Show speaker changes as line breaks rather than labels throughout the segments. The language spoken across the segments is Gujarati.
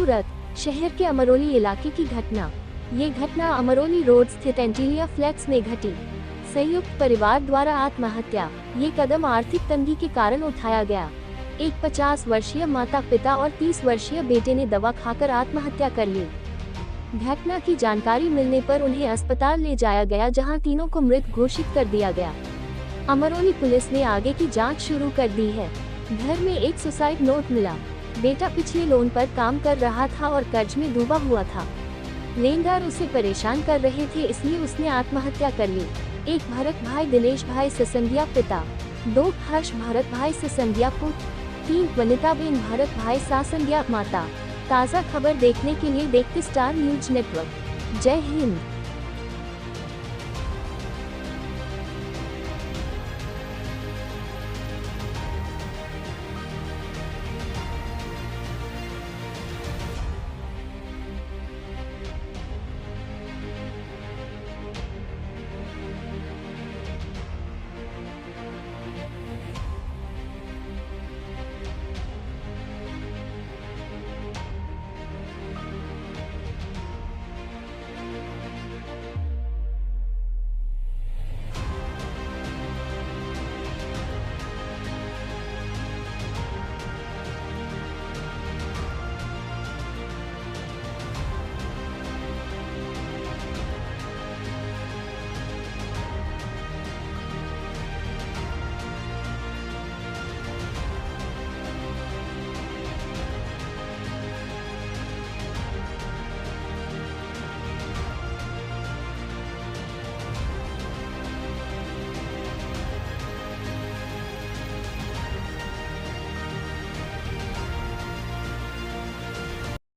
सूरत शहर के अमरोली इलाके की घटना। ये घटना अमरोली रोड स्थित एंटीलिया फ्लैट्स में घटी। संयुक्त परिवार द्वारा आत्महत्या। ये कदम आर्थिक तंगी के कारण उठाया गया। एक 50 वर्षीय माता पिता और 30 वर्षीय बेटे ने दवा खाकर आत्महत्या कर ली। घटना की जानकारी मिलने पर उन्हें अस्पताल ले जाया गया, जहां तीनों को मृत घोषित कर दिया गया। अमरोली पुलिस ने आगे की जांच शुरू कर दी है। घर में एक सुसाइड नोट मिला। बेटा पिछले लोन पर काम कर रहा था और कर्ज में डूबा हुआ था। लेनदार उसे परेशान कर रहे थे, इसलिए उसने आत्महत्या कर ली। एक भरत भाई दिनेश भाई सिसंदिया पिता, 2 हर्ष भरत भाई सिसंदिया पुत्र, 3 वनिताबेन भरत भाई सासंदिया माता। ताज़ा खबर देखने के लिए देखते स्टार न्यूज नेटवर्क। जय हिंद।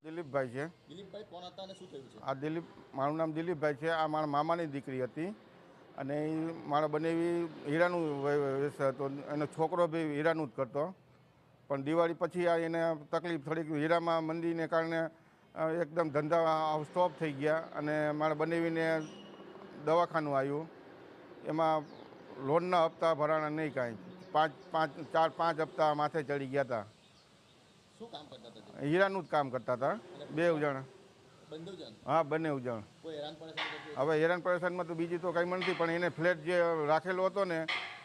દિલીપભાઈ છે।
દિલીપભાઈ કોણ હતા અને શું થયું છે?
આ દિલીપ, મારું નામ દિલીપભાઈ છે। આ મારા મામાની દીકરી હતી અને એ મારા બનેવી હીરાનું વ્યવસાય હતો। એનો છોકરો બી હીરાનું જ કરતો, પણ દિવાળી પછી આ એને તકલીફ થોડીક હીરામાં મંદીને કારણે એકદમ ધંધા સ્ટોપ થઈ ગયા અને મારા બનેવીને દવાખાનું આવ્યું। એમાં લોનના હપ્તા ભરાણા નહીં કાંઈ, 4-5 હપ્તા માથે ચડી ગયા હતા।
શું કામ કરતા હતા?
હીરાનું જ કામ કરતા હતા, 2 જણ।
બંને જણ?
હા, બંને જણ।
કોઈ હેરાન પરેશાન કરતું?
હવે હેરાન પરેશાનમાં તો બીજી તો કંઈ નથી, પણ એને ફ્લેટ જે રાખેલો હતો ને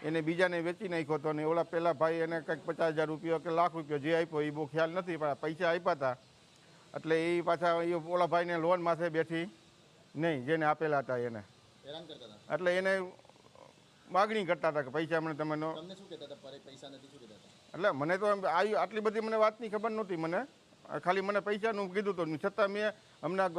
એને બીજાને વેચી નાખ્યો હતો ને ઓલા પહેલાં ભાઈ એને કંઈક 50,000 રૂપિયા કે લાખ રૂપિયા જે આપ્યો એ બહુ ખ્યાલ નથી, પણ પૈસા આપ્યા હતા એટલે એ પાછા એ ઓલા ભાઈને લોન માથે બેઠી નહીં, જેને આપેલા હતા એને
હેરાન કરતા હતા।
એટલે એને માગણી કરતા હતા કે પૈસા મને તમે નો।
તમને શું કહેતા હતા? પૈસા નથી શું કહેતા હતા?
એટલે મને તો આટલી બધી મને વાતની ખબર નહોતી, મને ખાલી મને પૈસાનું કીધું હતું, છતાં મેં હમણાં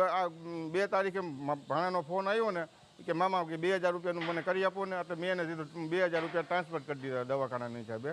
2 તારીખે ભાણાનો ફોન આવ્યો ને કે મામા કે 2,000 રૂપિયાનું મને કરી આપો ને, એટલે મેં એને સીધું 2,000 રૂપિયા ટ્રાન્સફર કરી દીધા દવાખાનાની હિસાબે।